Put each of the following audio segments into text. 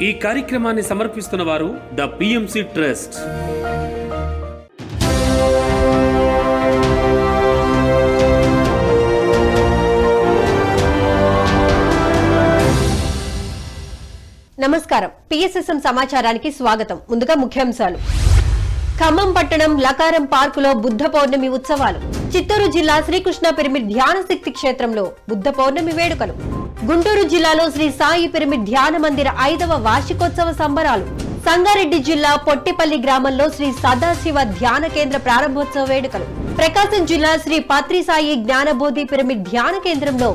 ఈ కార్యక్రమాన్ని సమర్పిస్తున్న వారు ద పిఎంసి ట్రస్ట్. నమస్కారం. పిఎస్ఎస్ఎం సమాచారానికి స్వాగతం. ముందుగా ముఖ్యాంశాలు. ఖమ్మం పట్టణం లకారం పార్కులో బుద్ధ పౌర్ణమి ఉత్సవాలు. చిత్తూరు జిల్లా శ్రీకృష్ణ పిరమిడ్ ధ్యాన శక్తి క్షేత్రంలో బుద్ధ పౌర్ణమి వేడుకలు. గుంటూరు జిల్లాలో శ్రీ సాయి పిరమిడ్ ధ్యాన మందిర 5వ వార్షికోత్సవ సంబరాలు. సంగారెడ్డి జిల్లా పొట్టిపల్లి గ్రామంలో శ్రీ సదాశివ ధ్యాన కేంద్ర ప్రారంభోత్సవ వేడుకలు. ప్రకాశం జిల్లా శ్రీ పత్రి సాయి జ్ఞానబోధి పిరమిడ్ ధ్యాన కేంద్రంలో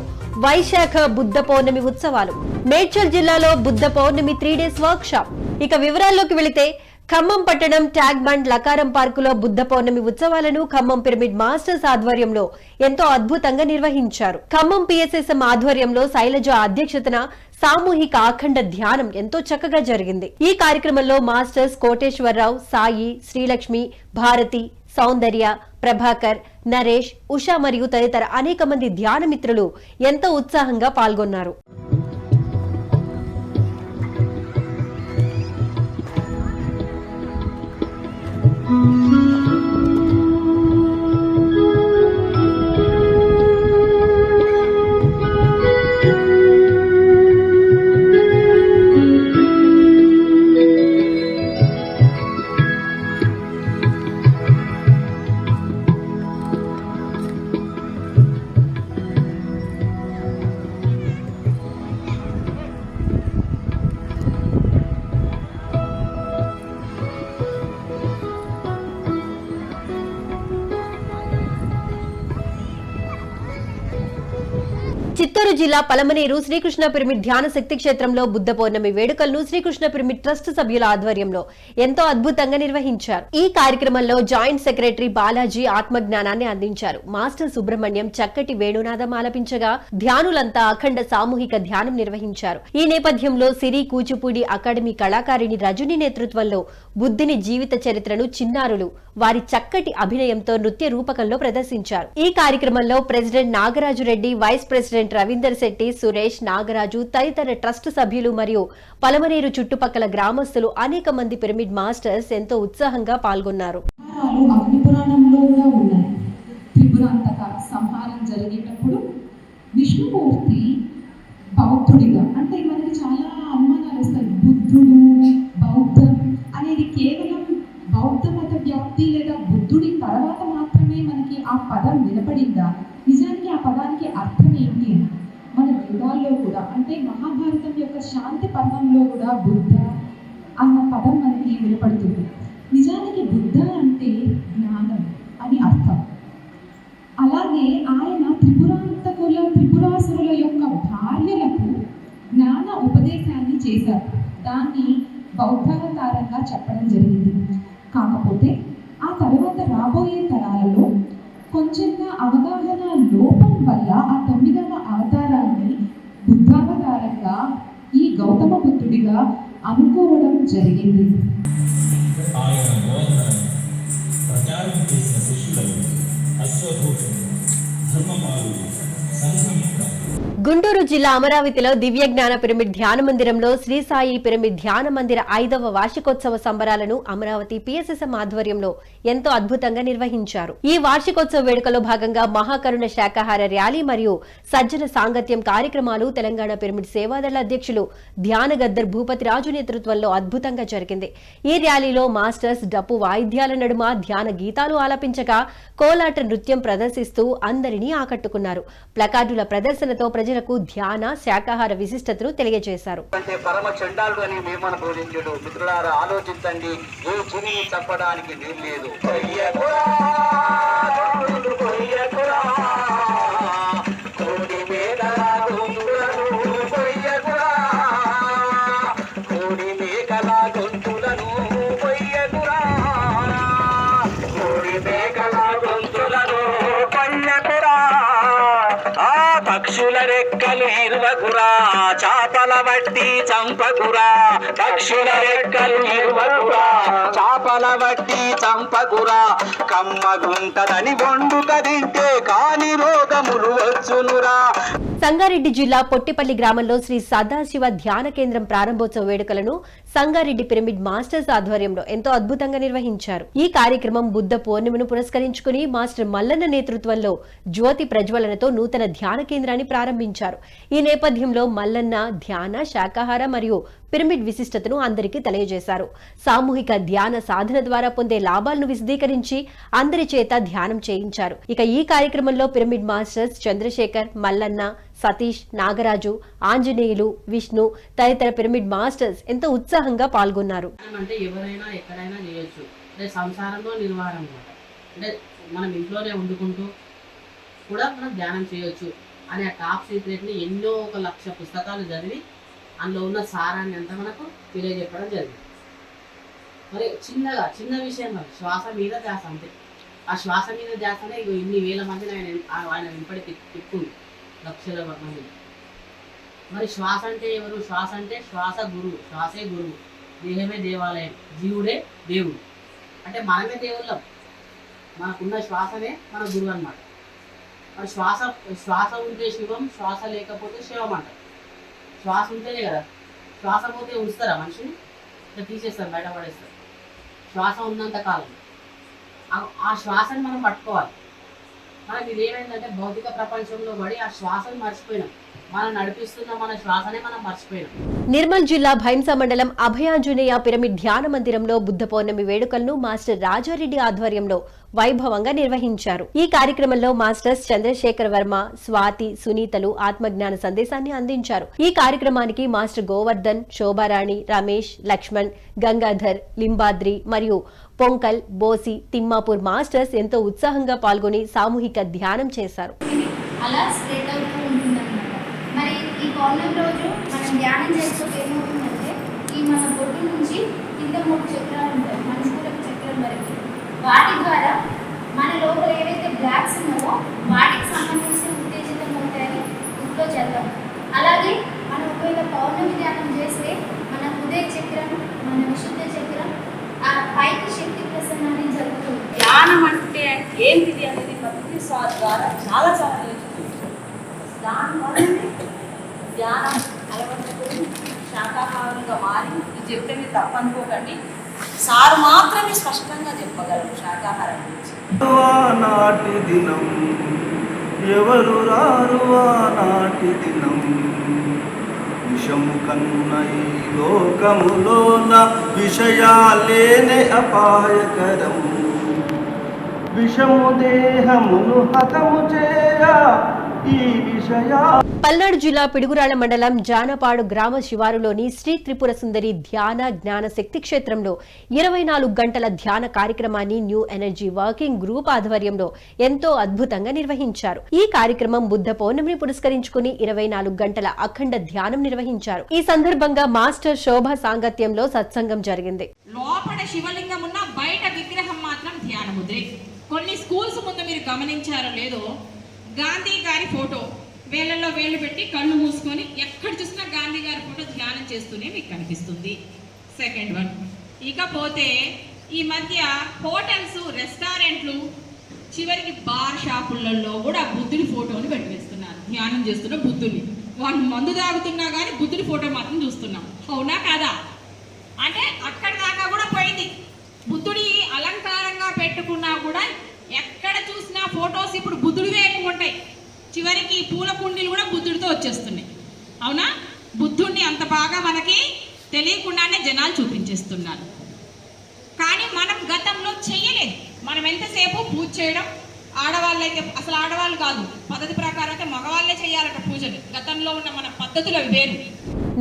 వైశాఖ బుద్ధ పౌర్ణమి ఉత్సవాలు. మేడ్చల్ జిల్లాలో బుద్ధ పౌర్ణమి 3 డేస్ వర్క్ షాప్. ఇక వివరాల్లోకి వెళితే ఖమ్మం పట్టణం ట్యాగ్ బండ్ లకారం పార్కులో బుద్ధ పౌర్ణమి ఉత్సవాలను ఖమ్మం పిరమిడ్ మాస్టర్స్ ఆధ్వర్యంలో ఎంతో అద్భుతంగా నిర్వహించారు. ఖమ్మం పిఎస్ఎస్ఎం ఆధ్వర్యంలో శైలజ అధ్యక్షతన సామూహిక అఖండ ధ్యానం ఎంతో చక్కగా జరిగింది. ఈ కార్యక్రమంలో మాస్టర్స్ కోటేశ్వరరావు, సాయి, శ్రీలక్ష్మి, భారతి, సౌందర్య, ప్రభాకర్, నరేష్, ఉషా మరియు తదితర అనేక మంది ధ్యాన మిత్రులు ఎంతో ఉత్సాహంగా పాల్గొన్నారు. చిత్తూరు జిల్లా పలమనేరు శ్రీకృష్ణ పిరమిడ్ ధ్యాన శక్తి క్షేత్రంలో బుద్ధ పౌర్ణమి వేడుకలను శ్రీకృష్ణ పిరమిడ్ ట్రస్ట్ సభ్యుల ఆధ్వర్యంలో ఎంతో అద్భుతంగా నిర్వహించారు. ఈ కార్యక్రమంలో జాయింట్ సెక్రటరీ బాలాజీ ఆత్మజ్ఞానాన్ని అందించారు. మాస్టర్ సుబ్రహ్మణ్యం చక్కటి వేణునాదం ఆలపించగా ధ్యానులంతా అఖండ సామూహిక ధ్యానం నిర్వహించారు. ఈ నేపథ్యంలో సిరి కూచిపూడి అకాడమీ కళాకారిణి రజని నేతృత్వంలో బుద్ధిని జీవిత చరిత్రను చిన్నారులు వారి చక్కటి అభినయంతో నృత్య రూపకంలో ప్రదర్శించారు. ఈ కార్యక్రమంలో president Nagaraju Reddy, vice president Ravinder Shetty, Suresh, Nagaraju తదితర ట్రస్ట్ సభ్యులు మరియు పలమనేరు చుట్టుపక్కల గ్రామస్తులు అనేక మంది పిరమిడ్ మాస్టర్స్ ఎంతో ఉత్సాహంగా పాల్గొన్నారు. సంహారం జరిగేటప్పుడు విష్ణుమూర్తి బౌద్ధుడిగా, అంటే మనకి చాలా అనుమానాలు వస్తాయి. బుద్ధుడు, బౌద్ధం అనేది కేవలం బౌద్ధ మత వ్యాప్తి లేదా బుద్ధుడి తర్వాత మాత్రమే మనకి ఆ పదం వినపడిందా? నిజానికి ఆ పదానికి అర్థం ఏంటి? మన వేదాల్లో కూడా, అంటే మహాభారతం యొక్క శాంతి పర్వంలో కూడా బుద్ధ అన్న పదం మనకి వినపడుతుంది. నిజానికి బుద్ధ అంటే జ్ఞానం అని అర్థం. అలాగే ఆయన త్రిపురాసురుల యొక్క భార్యలకు జ్ఞాన ఉపదేశాన్ని చేశారు. దాన్ని బౌద్ధావతారంగా చెప్పడం జరిగింది. కాకపోతే ఆ తర్వాత రాబోయే తరాలలో కొంచెంగా అవగాహన లోపం వల్ల ఆ 9వ అవతారాన్ని బుద్ధావతారంగా ఈ గౌతమ బుద్ధుడిగా అనుకోవడం జరిగింది. గుంటూరు జిల్లా అమరావతిలో దివ్య జ్ఞాన పిరమిడ్ ధ్యాన మందిరంలో శ్రీ సాయి పిరమిడ్ ధ్యాన మందిర 5వ వార్షికోత్సవ సంబరాలను అమరావతి పిఎస్ఎస్ఎం ఆధ్వర్యంలో ఎంతో అద్భుతంగా నిర్వహించారు. ఈ వార్షికోత్సవ వేడుకలో భాగంగా మహాకరుణ శాకాహార ర్యాలీ మరియు సజ్జన సాంగత్యం కార్యక్రమాలు తెలంగాణ పిరమిడ్ సేవాదళ అధ్యక్షులు ధ్యాన గద్దర్ భూపతి రాజు నేతృత్వంలో అద్భుతంగా జరిగింది. ఈ ర్యాలీలో మాస్టర్స్ డప్పు వాయిద్యాల నడుమ ధ్యాన గీతాలు ఆలపించగా కోలాట నృత్యం ప్రదర్శిస్తూ అందరినీ ఆకట్టుకున్నారు. ప్లకార్డుల ప్రదర్శనతో ప్రజలకు ధ్యాన శాకాహార విశిష్టతను తెలియజేశారు. పరమ చండాలుడు అని మేమన బోధించుడు. మిత్రులారా ఆలోచించండి, ఏ జీవిని చంపడానికి వీలు లేదు. పక్షుల రెక్కలు ఇరువకురా, చాపల వట్టి చంపకురా. పక్షుల రెక్కలు ఇరువకురా, చాపల వట్టి చంపకురా. కమ్మగుంటదని వండుక తింటే కాని రోగములు వచ్చునురా. సంగారెడ్డి జిల్లా పొట్టిపల్లి గ్రామంలో శ్రీ సదాశివ ధ్యాన కేంద్రం ప్రారంభోత్సవ వేడుకలను సంగారెడ్డి పిరమిడ్ మాస్టర్స్ ఆధ్వర్యంలో ఎంతో అద్భుతంగా నిర్వహించారు. ఈ కార్యక్రమం బుద్ధ పూర్ణిమను పురస్కరించుకుని మాస్టర్ మల్లన్న నేతృత్వంలో జ్యోతి ప్రజ్వలనతో నూతన ధ్యాన కేంద్రాన్ని ప్రారంభించారు. ఈ నేపథ్యంలో మల్లన్న ధ్యాన, శాకాహార మరియు పిరమిడ్ విశిష్టతను అందరికీ తెలియజేశారు. సామూహిక ధ్యాన సాధన ద్వారా పొందే లాభాలను విశదీకరించి అందరి చేత ధ్యానం చేయించారు. ఇక ఈ కార్యక్రమంలో పిరమిడ్ మాస్టర్స్ చంద్రశేఖర్, మల్లన్న, సతీష్, నాగరాజు, ఆంజనేయులు, విష్ణు తదితర పిరమిడ్ మాస్టర్స్ ఎంతో ఉత్సాహంగా పాల్గొన్నారు. అంటే ఎవరైనా ఎక్కడైనా చేయొచ్చు. అంటే సంసారంలో నిర్వహణ అన్నమాట. అంటే మనం ఇంట్లోనే వండుకుంటూ కూడా మనం ధ్యానం చేయొచ్చు అనే టాప్ సీక్రెట్ని ఎన్నో 1,00,000 పుస్తకాలు చదివి అందులో ఉన్న సారాన్ని అంతా మనకు తెలియజెప్పడం జరిగింది. మరి చిన్న విషయం కాదు, శ్వాస మీద ధ్యాస అంతే. ఆ శ్వాస మీద ధ్యాసనే ఇన్ని వేల మందిని ఆయన వెంపడి తిప్పుకుంది, లక్షల మంది. మరి శ్వాస అంటే ఎవరు? శ్వాస అంటే శ్వాస గురువు, శ్వాసే గురువు, దేహమే దేవాలయం, జీవుడే దేవుడు. అంటే మనమే దేవుళ్ళం, మనకున్న శ్వాసనే మన గురువు అన్నమాట. మరి శ్వాస ఉంటే శివం, శ్వాస లేకపోతే శివం అంటారు. శ్వాస ఉంటేనే కదా, శ్వాస పోతే ఉంచుతారా మనిషిని? ఇట్లా తీసేస్తారు, బయట పడేస్తారు. శ్వాస ఉన్నంత కాలం ఆ శ్వాసని మనం పట్టుకోవాలి. మనకి ఇదేమైందంటే భౌతిక ప్రపంచంలో పడి ఆ శ్వాసను మర్చిపోయినాం. మనం నడిపిస్తున్న మన శ్వాసనే మనం మర్చిపోయినాం. నిర్మల్ జిల్లా భైంసా మండలం అభయాంజనేయ పిరమిడ్ ధ్యాన మందిరంలో బుద్ధ పౌర్ణమి వేడుకలను మాస్టర్ రాజారెడ్డి ఆధ్వర్యంలో వైభవంగా నిర్వహించారు. ఈ కార్యక్రమంలో మాస్టర్స్ చంద్రశేఖర్ వర్మ, స్వాతి, సునీతలు ఆత్మజ్ఞాన సందేశాన్ని అందించారు. ఈ కార్యక్రమానికి మాస్టర్ గోవర్ధన్, శోభారాణి, రమేష్, లక్ష్మణ్, గంగాధర్, లింబాద్రి మరియు పొంకల్, బోసి, తిమ్మాపూర్ మాస్టర్స్ ఎంతో ఉత్సాహంగా పాల్గొని సామూహిక ధ్యానం చేశారు. అలా స్ప్రెడ్ అవుతూ ఉంటుందన్నమాట. మరి ఈ పౌర్ణమి రోజు మనం ధ్యానం చేస్తే ఏమవుతుందంటే ఈ మన బొట్టు నుంచి కింద 3 చక్రాలు ఉంటాయి, మనస్ఫూర్తి చక్రం వరకు. వాటి ద్వారా మన లోపల ఏవైతే బ్లాక్స్ ఉన్నాయో వాటికి సంబంధించిన ఉత్తేజితం అవుతాయని ఇంట్లో చదవం. అలాగే మనం ఒకవేళ పౌర్ణమి ధ్యానం చేస్తే మన హృదయ చక్రం, మన విశుద్ధ చక్రం, ఆ పైకి శక్తి ప్రసన్నాన్ని జరుగుతుంది. ధ్యానం అంటే ఏంటిది అనేది భక్తి ద్వారా చాలా నేర్చుకుంటాం. దానివల్ల ధ్యానం అలవర్చుకొని శాకాహారంగా మారి ఇది చెప్తే మీరు తప్పనుకోకండి. సారు మాత్రమే స్పష్టంగా చెప్పగలరు శాకాహారం గురించి. నాటి దినం ఎవరు రారు నాటి దినం విషము కన్న ఈ లోకములోన విషయాలేనే అపాయకరం విషము దేహమును హతము చేయ ఈ విషయా. పల్నాడు జిల్లా పిడుగురాళ్ల మండలం జానపాడు గ్రామ శివారులోని శ్రీ త్రిపుర సుందరి ధ్యాన జ్ఞాన శక్తి క్షేత్రంలో 24 గంటల ధ్యాన కార్యక్రమాన్ని న్యూ ఎనర్జీ వర్కింగ్ గ్రూప్ ఆధ్వర్యంలో ఎంతో అద్భుతంగా నిర్వహించారు. ఈ కార్యక్రమం బుద్ధ పౌర్ణమిని పురస్కరించుకుని 24 గంటల అఖండ ధ్యానం నిర్వహించారు. ఈ సందర్భంగా మాస్టర్ శోభ సాంగత్యంలో సత్సంగం జరిగింది. లోపల శివలింగం ఉన్న బయట విగ్రహం మాత్రం ధ్యాన ముద్రే. కొన్ని స్కూల్స్ ముందు మీరు గమనించారో లేదో, గాంధీ గారి ఫోటో వేళ్ళల్లో వేళ్ళు పెట్టి కళ్ళు మూసుకొని ఎక్కడ చూసినా గాంధీ గారి ఫోటో ధ్యానం చేస్తూనే మీకు కనిపిస్తుంది. Second one. ఇకపోతే ఈ మధ్య హోటల్స్, రెస్టారెంట్లు, చివరికి బార్ షాపులలో కూడా బుద్ధుడి ఫోటోని పెట్టివేస్తున్నారు. ధ్యానం చేస్తున్న బుద్ధుడిని. వాళ్ళు మందు తాగుతున్నా కానీ బుద్ధుడి ఫోటో మాత్రం చూస్తున్నాం. అవునా కాదా? అంటే అక్కడి దాకా కూడా పోయింది. బుద్ధుడి అలంకారంగా పెట్టుకున్నా కూడా ఎక్కడ చూసినా ఫొటోస్ ఇప్పుడు బుద్ధుడివే ఎక్కువ ఉంటాయి. చివరికి పూల కుండీలు కూడా బుద్ధుడితో వచ్చేస్తున్నాయి. అవునా? బుద్ధుడిని అంత బాగా మనకి తెలియకుండానే జనాలు చూపించేస్తున్నారు. కానీ మనం గతంలో చెయ్యలేదు. మనం ఎంతసేపు పూజ చేయడం, ఆడవాళ్ళైతే అసలు ఆడవాళ్ళు కాదు, పద్ధతి ప్రకారం అయితే మగవాళ్ళే చేయాలట పూజలు. గతంలో ఉన్న మన పద్ధతులు వేరు.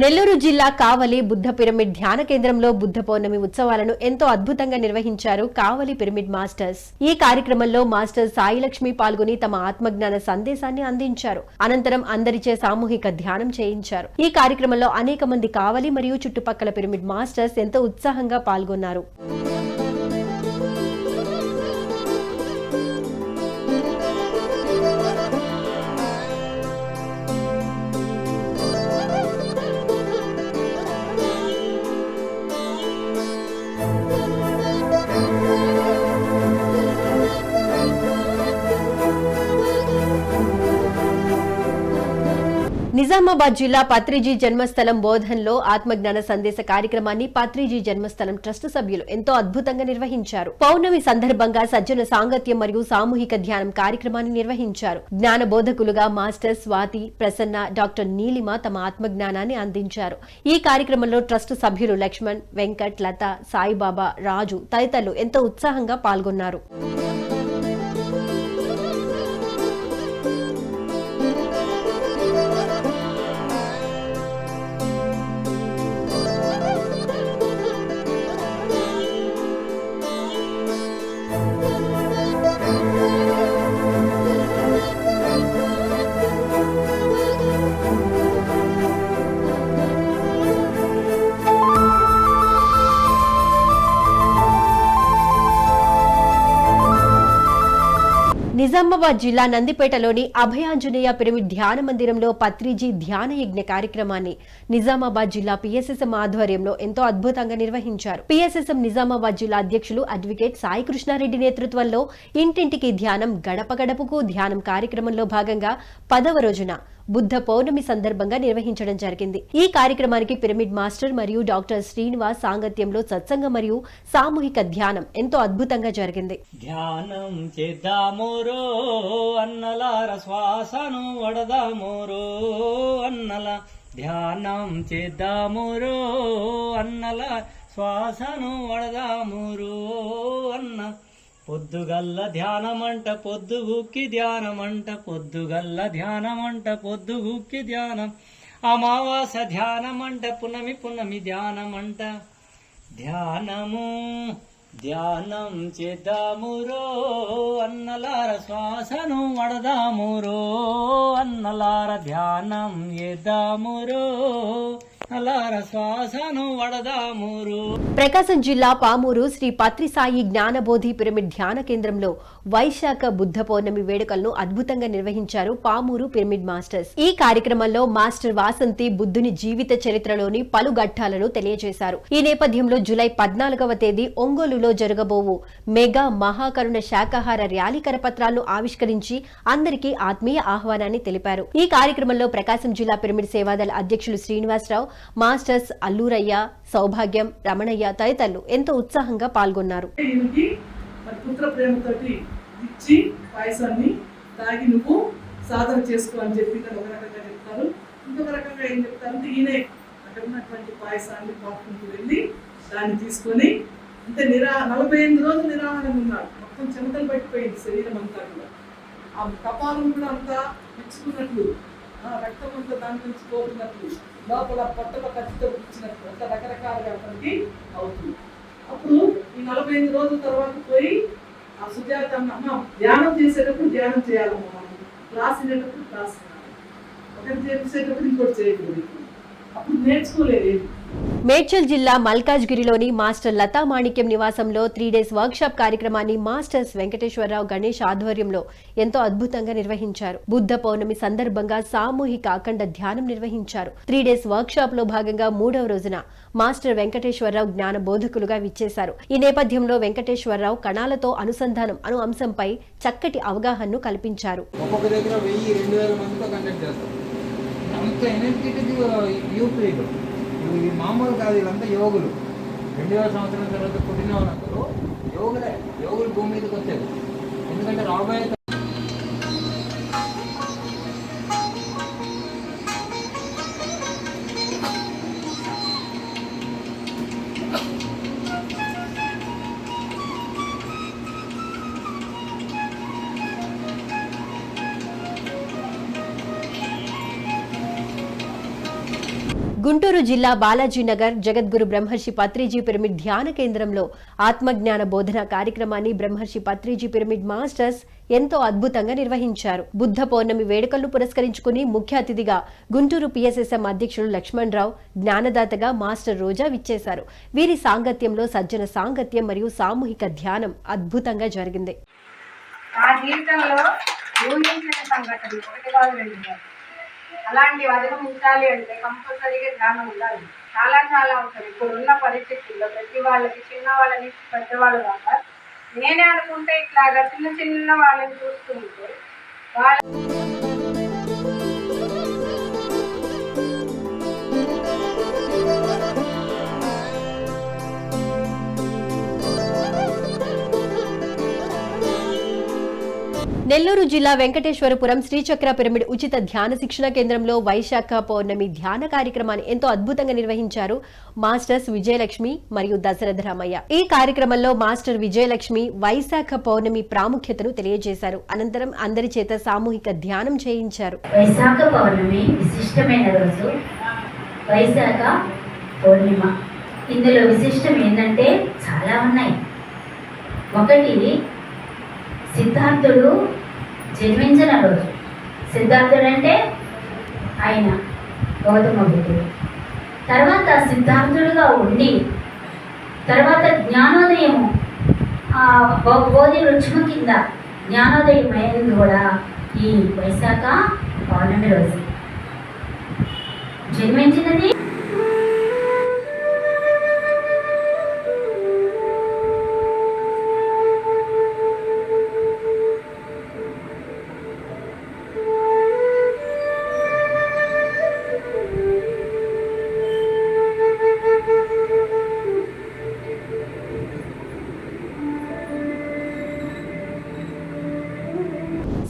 నెల్లూరు జిల్లా కావలి బుద్ధ పిరమిడ్ ధ్యాన కేంద్రంలో బుద్ధ పౌర్ణమి ఉత్సవాలను ఎంతో అద్భుతంగా నిర్వహించారు కావలి పిరమిడ్ మాస్టర్స్. ఈ కార్యక్రమంలో మాస్టర్ సాయిలక్ష్మి పాల్గొని తమ ఆత్మజ్ఞాన సందేశాన్ని అందించారు. అనంతరం అందరిచే సామూహిక ధ్యానం చేయించారు. ఈ కార్యక్రమంలో అనేక మంది కావలి మరియు చుట్టుపక్కల పిరమిడ్ మాస్టర్స్ ఎంతో ఉత్సాహంగా పాల్గొన్నారు. నిజామాబాద్ జిల్లా పత్రిజీ జన్మస్థలం బోధన్లో ఆత్మజ్ఞాన సందేశ కార్యక్రమాన్ని పత్రిజీ జన్మస్థలం ట్రస్ట్ సభ్యులు ఎంతో అద్భుతంగా నిర్వహించారు. పౌర్ణమి సందర్భంగా సజ్జన సాంగత్యం మరియు సామూహిక ధ్యానం కార్యక్రమాన్ని నిర్వహించారు. జ్ఞాన బోధకులుగా మాస్టర్ స్వాతి, ప్రసన్న, డాక్టర్ నీలిమ తమ ఆత్మజ్ఞానాన్ని అందించారు. ఈ కార్యక్రమంలో ట్రస్ట్ సభ్యులు లక్ష్మణ్, వెంకట్, లత, సాయిబాబా, రాజు తదితరులు ఎంతో ఉత్సాహంగా పాల్గొన్నారు. నిజామాబాద్ జిల్లా నందిపేటలోని అభయాంజనేయ పిరమిడ్ ధ్యాన మందిరంలో పత్రిజీ ధ్యాన యజ్ఞ కార్యక్రమాన్ని నిజామాబాద్ జిల్లా పిఎస్ఎస్ఎం ఆధ్వర్యంలో ఎంతో అద్భుతంగా నిర్వహించారు. పిఎస్ఎస్ఎం నిజామాబాద్ జిల్లా అధ్యక్షులు అడ్వకేట్ సాయి కృష్ణారెడ్డి నేతృత్వంలో ఇంటింటికి ధ్యానం, గడప గడపకు ధ్యానం కార్యక్రమంలో భాగంగా 10వ రోజున బుద్ధ పౌర్ణమి సందర్భంగా నిర్వహించడం జరిగింది. ఈ కార్యక్రమానికి పిరమిడ్ మాస్టర్ మరియు డాక్టర్ శ్రీనివాస్ సాంగత్యంలో సత్సంగం మరియు సామూహిక ధ్యానం ఎంతో అద్భుతంగా జరిగింది. ధ్యానం చేద్దామోరో అన్నలార, శ్వాసను వడదామోరో అన్నల. ధ్యానం చేద్దామోరో అన్నల, శ్వాసను వడదామోరో అన్న. పొద్దుగల్ల ధ్యానమంట పొద్దుగుక్కి ధ్యానమంట, పొద్దుగల్ల ధ్యానమంట పొద్దుగుక్కి ధ్యానం. అమావాస ధ్యానమంట పునమి పునమి ధ్యానమంట. ధ్యానము ధ్యానం చేద్దామురో అన్నలార, శ్వాసను వడదామురో అన్నలార. ధ్యానం చేద్దామురో అన్నలార, శ్వాసను వడదామురో. ప్రకాశం జిల్లా పామూరు శ్రీ పత్రి సాయి జ్ఞానబోధి పిరమిడ్ ధ్యాన కేంద్రంలో వైశాఖ బుద్ధ పౌర్ణమి వేడుకలను అద్భుతంగా నిర్వహించారు పామూరు పిరమిడ్ మాస్టర్స్. ఈ కార్యక్రమంలో మాస్టర్ వాసంతి బుద్ధుని జీవిత చరిత్రలోని పలు ఘట్టాలను తెలియజేశారు. ఈ నేపథ్యంలో జూలై 14వ తేదీ ఒంగోలులో జరగబోవు మెగా మహాకరుణ శాకాహార ర్యాలీ కరపత్రాలను ఆవిష్కరించి అందరికీ ఆత్మీయ ఆహ్వానాన్ని తెలిపారు. ఈ కార్యక్రమంలో ప్రకాశం జిల్లా పిరమిడ్ సేవాదళ అధ్యక్షులు శ్రీనివాసరావు, మాస్టర్స్ అల్లూరయ్య, సౌభాగ్యం, రమణయ్య తదితరులు ఎంతో ఉత్సాహంగా పాల్గొన్నారు. పుత్ర ప్రేమతోటి ఇచ్చి పాయసాన్ని తాగి నువ్వు సాధన చేసుకో అని చెప్పి ఒక రకంగా చెప్తారు. ఇంకొక రకంగా ఏం చెప్తారంటే ఈయనే అక్కడ ఉన్నటువంటి పాయసాన్ని పాపుకుంటూ వెళ్ళి దాన్ని తీసుకొని అంటే 48 రోజులు నిరాహారం ఉన్నాడు. మొత్తం చెమటలు పట్టిపోయింది శరీరం అంతా కూడా. ఆ కపాలం కూడా అంతా పిచ్చుకున్నట్లు, రక్తం అంతా దాని నుంచి పోతున్నట్లు, లోపల పొట్టలో కత్తితో పిచ్చినట్లు అంత రకరకాలుగా అతనికి అవుతుంది. అప్పుడు ఈ 45 రోజుల తర్వాత పోయి ఆ సుజాత అమ్మ ధ్యానం చేసేటప్పుడు ధ్యానం చేయాలమ్మా, మనం క్లాస్ వినేటప్పుడు క్లాస్ వినాలి, ఒకటి చేసేటప్పుడు ఇంకోటి చేయకూడదు. అప్పుడు నేర్చుకోలేదు. మేడ్చల్ జిల్లా మల్కాజ్గిరిలోని మాస్టర్ లతా మాణిక్యం నివాసంలో 3 డేస్ వర్క్షాప్ కార్యక్రమాన్ని మాస్టర్స్ వెంకటేశ్వరరావు, గణేష్ ఆధ్వర్యంలో ఎంతో అద్భుతంగా నిర్వహించారు. బుద్ధ పౌర్ణమి సందర్భంగా సామూహిక అఖండ ధ్యానం నిర్వహించారు. 3 డేస్ వర్క్షాప్ లో భాగంగా 3వ రోజున మాస్టర్ వెంకటేశ్వరరావు జ్ఞాన బోధకులుగా విచ్చేశారు. ఈ నేపథ్యంలో వెంకటేశ్వరరావు కణాలతో అనుసంధానం అను అంశంపై చక్కటి అవగాహనను కల్పించారు. ఇవి మామూలు కాదు, వీళ్ళంతా యోగులు. 2000 సంవత్సరం తర్వాత పుట్టిన వాళ్ళందరూ యోగులు భూమి మీదకి వచ్చారు. ఎందుకంటే రాబోయే గుంటూరు జిల్లా బాలాజీనగర్ జగద్గురు బ్రహ్మర్షి పత్రిజీ పిరమిడ్ ధ్యాన కేంద్రంలో ఆత్మజ్ఞాన బోధన కార్యక్రమాన్ని బ్రహ్మర్షి పత్రిజీ పిరమిడ్ మాస్టర్స్ ఎంతో అద్భుతంగా నిర్వహించారు. బుద్ధ పౌర్ణమి వేడుకలను పురస్కరించుకుని ముఖ్య అతిథిగా గుంటూరు పిఎస్ఎస్ఎం అధ్యక్షులు లక్ష్మణరావు, జ్ఞానదాతగా మాస్టర్ రోజా విచ్చేశారు. వీరి సాంగత్యంలో సజ్జన సాంగత్యం మరియు సామూహిక ధ్యానం అద్భుతంగా జరిగింది. అలాంటి వదనం ఉండాలి అంటే కంపల్సరీగా ధ్యానం ఉండాలి. చాలా చాలా అవసరం. ఇప్పుడున్న పరిస్థితుల్లో ప్రతి వాళ్ళకి, చిన్న వాళ్ళని పెద్దవాళ్ళు కాక నేనే అనుకుంటే ఇట్లాగా చిన్న చిన్న వాళ్ళని చూస్తుంటే నెల్లూరు జిల్లా వెంకటేశ్వరపురం శ్రీచక్ర పిరమిడ్ ఉచిత ధ్యాన శిక్షణ కేంద్రంలో వైశాఖ పౌర్ణమి ధ్యాన కార్యక్రమాన్ని ఎంతో అద్భుతంగా నిర్వహించారు మాస్టర్స్ విజయలక్ష్మి మరియు దశరథ రామయ్య. ఈ కార్యక్రమంలో మాస్టర్ విజయలక్ష్మి వైశాఖ పౌర్ణమి ప్రాముఖ్యతను తెలియజేశారు. అనంతరం అందరి చేత సామూహిక ధ్యానం చేయించారు. వైశాఖ పౌర్ణమి విశిష్టమైన రోజు. వైశాఖ పౌర్ణిమ ఇందులో విశిష్టం ఏంటంటే చాలా ఉన్నాయి. ఒకటి, సిద్ధార్థుడు జన్మించిన రోజు. సిద్ధార్థుడు అంటే ఆయన గౌతమ బుద్ధుడు. తర్వాత సిద్ధార్థుడుగా ఉండి తర్వాత జ్ఞానోదయము బోధి వృక్షము కింద జ్ఞానోదయం అయింది కూడా ఈ వైశాఖ పౌర్ణమి రోజు. జన్మించినది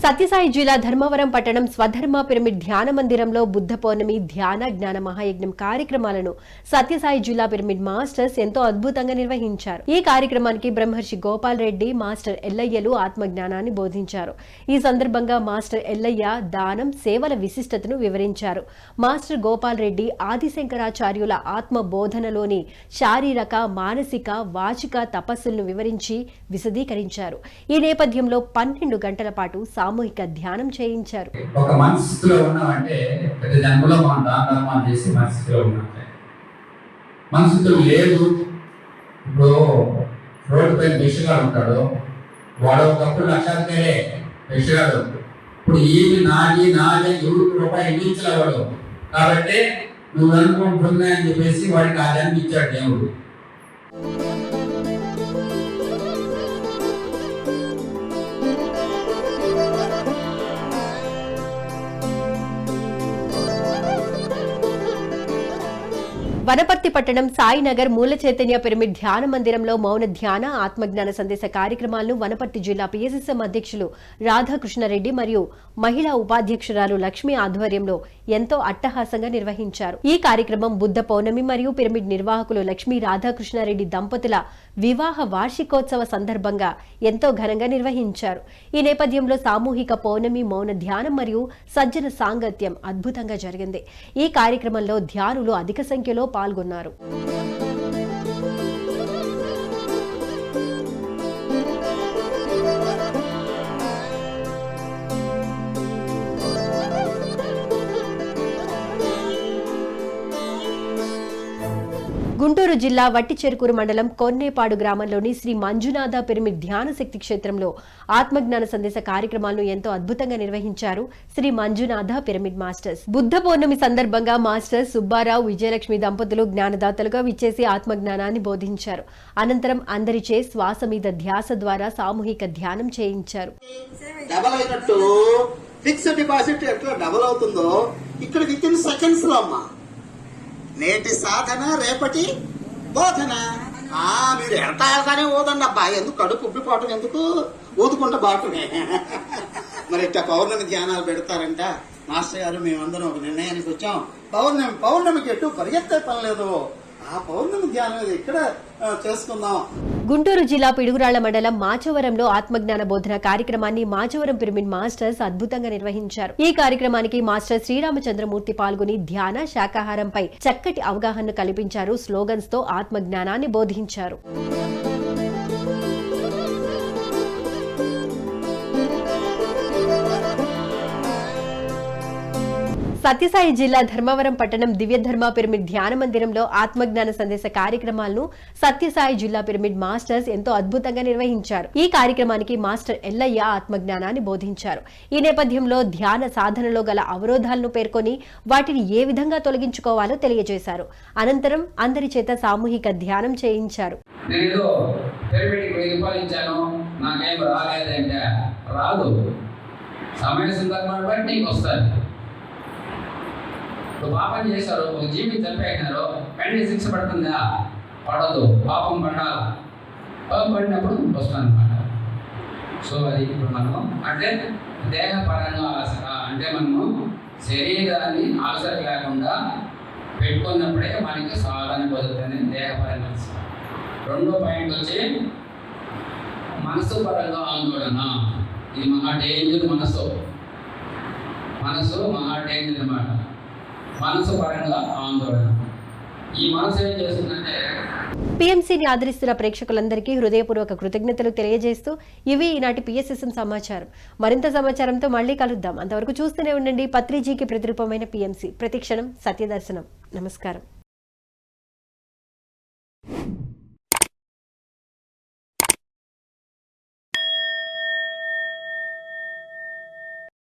సత్యసాయి జిల్లా ధర్మవరం పట్టణం స్వధర్మ పిరమిడ్ ధ్యాన మందిరంలో బుద్ధ పౌర్ణమి ధ్యాన జ్ఞాన మహాయజ్ఞం కార్యక్రమాలను సత్యసాయి జిల్లా పిరమిడ్ మాస్టర్స్ ఎంతో అద్భుతంగా నిర్వహించారు. ఈ కార్యక్రమానికి బ్రహ్మర్షి గోపాల్ రెడ్డి, మాస్టర్ ఎల్లయ్యలు ఆత్మజ్ఞానాన్ని బోధించారు. ఈ సందర్భంగా మాస్టర్ ఎల్లయ్య దానం, సేవల విశిష్టతను వివరించారు. మాస్టర్ గోపాల్ రెడ్డి ఆదిశంకరాచార్యుల ఆత్మ బోధనలోని శారీరక, మానసిక, వాచిక తపస్సులను వివరించి విశదీకరించారు. ఈ నేపథ్యంలో 12 గంటల పాటు సామూహిక ధ్యానం చేయించారు. ఒక మనస్థితిలో ఉన్నామంటే ప్రతి జన్మలో మనం దానం చేసి మనస్థితిలో ఉన్నట్టే. మనస్థితులు లేదు. ఇప్పుడు రోడ్డు పైన భిక్షగాడు ఉంటాడు, వాడు ఒకప్పుడు లక్షాధికారే భిక్షగాడు. ఇప్పుడు ఈమె నాది రూపాయి ఇచ్చేవాడు కాబట్టి నువ్వు అనుకుంటున్నా అని చెప్పేసి వాడికి ఆ జన్మ ఇచ్చాడు దేవుడు. వనపర్తి పట్టణం సాయినగర్ మూల చైతన్య పిరమిడ్ ధ్యాన మందిరంలో మౌన ధ్యాన, ఆత్మజ్ఞాన సందేశ కార్యక్రమాలను వనపర్తి జిల్లా పిఎస్ఎస్ఎం అధ్యక్షులు రాధాకృష్ణారెడ్డి మరియు మహిళా ఉపాధ్యక్షురాలు లక్ష్మి ఆధ్వర్యంలో ఎంతో అట్టహాసంగా నిర్వహించారు. ఈ కార్యక్రమం బుద్ధ పౌర్ణమి మరియు పిరమిడ్ నిర్వాహకులు లక్ష్మీ రాధాకృష్ణారెడ్డి దంపతుల వివాహ వార్షికోత్సవ సందర్భంగా ఎంతో ఘనంగా నిర్వహించారు. ఈ నేపథ్యంలో సామూహిక పౌర్ణమి మౌన ధ్యానం మరియు సజ్జన సాంగత్యం అద్భుతంగా జరిగింది. ఈ కార్యక్రమంలో ధ్యానులు అధిక సంఖ్యలో పాల్గొన్నారు. గుంటూరు జిల్లా వట్టిచెరుకూరు మండలం కొన్నేపాడు గ్రామంలోని శ్రీ మంజునాథ పిరమిడ్ ధ్యాన శక్తి క్షేత్రంలో ఆత్మజ్ఞాన సందేశ కార్యక్రమాలను ఎంతో అద్భుతంగా నిర్వహించారు శ్రీ మంజునాథ పిరమిడ్ మాస్టర్స్. బుద్ధ పౌర్ణమి సందర్భంగా మాస్టర్స్ సుబ్బారావు, విజయలక్ష్మి దంపతులు జ్ఞానదాతలుగా విచ్చేసి ఆత్మజ్ఞానాన్ని బోధించారు. అనంతరం అందరిచే శ్వాస మీద ధ్యాస ద్వారా సామూహిక ధ్యానం చేయించారు. ఫిక్స్డ్ డిపాజిట్ ఎట్లా డబుల్ అవుతుందో ఇక్కడ విత్ ఇన్ సెకండ్స్ లో అమ్మా. నేటి సాధన రేపటి బోధన. మీరు ఎడతాయగానే ఓదండి అబ్బా, ఎందుకు కడుపు ఉబ్బిపోవటం, ఎందుకు ఊదుకుంటా బాటునే. మరి ఇట్లా పౌర్ణమి ధ్యానాలు పెడతారంట మాస్టర్ గారు. మేమందరం ఒక నిర్ణయానికి వచ్చాం, పౌర్ణమికి ఎటు పరిగెత్తే పని లేదు, ఆ పౌర్ణమి ధ్యానం ఇక్కడ చేసుకుందాం. గుంటూరు జిల్లా పిడుగురాళ్ల మండలం మాచవరంలో ఆత్మజ్ఞాన బోధన కార్యక్రమాన్ని మాచవరం పిరమిడ్ మాస్టర్స్ అద్భుతంగా నిర్వహించారు. ఈ కార్యక్రమానికి మాస్టర్ శ్రీరామచంద్రమూర్తి పాల్గొని ధ్యాన, శాకాహారంపై చక్కటి అవగాహన కల్పించారు. స్లోగన్స్ తో ఆత్మజ్ఞానాన్ని బోధించారు. సత్యసాయి జిల్లా ధర్మవరం పట్టణం దివ్యధర్మ పిరమిడ్ ధ్యాన మందిరంలో ఆత్మజ్ఞాన సందేశ కార్యక్రమాలను సత్యసాయి జిల్లా పిరమిడ్ మాస్టర్స్ ఎంతో అద్భుతంగా నిర్వహించారు. ఈ కార్యక్రమానికి మాస్టర్ ఎల్లయ్య ఆత్మజ్ఞానాన్ని బోధించారు. ఈ నేపథ్యంలో ధ్యాన సాధనలో గల అవరోధాలను పేర్కొని వాటిని ఏ విధంగా తొలగించుకోవాలో తెలియజేశారు. అనంతరం అందరి చేత సామూహిక ధ్యానం చేయించారు. పాపం చేశారు, ఒక జీవిని చంపేసినారు, వెంటనే శిక్ష పడుతుందా? పడదు. పాపం పడాలి, పాపం పడినప్పుడు వస్తుంది అనమాట. సో అది ఇప్పుడు మనం అంటే దేహపరంగా అలసట అంటే మనము శరీరాన్ని అలసట లేకుండా పెట్టుకున్నప్పుడే మనకి సాధన కుదురుతుంది దేహపరంగా అలసట. రెండో పాయింట్ వచ్చి మనసు పరంగా ఆందోళన. ఇది మహా డేంజర్. మనసు మహా డేంజర్ అన్నమాట. మనసు పరంగా ఆందోళన. ఈ మనసు ఏం చేస్తుందంటే పిఎంసిని ఆదరిస్తున్న ప్రేక్షకులందరికీ హృదయపూర్వక కృతజ్ఞతలు తెలియజేస్తూ ఇవి ఈనాటి పిఎస్ఎస్ఎం సమాచారం. మరింత సమాచారంతో మళ్ళీ కలుద్దాం. అంతవరకు చూస్తూనే ఉండండి. పత్రిజీకి ప్రతిరూపమైన పిఎంసి. ప్రతిక్షణం సత్యదర్శనం. నమస్కారం.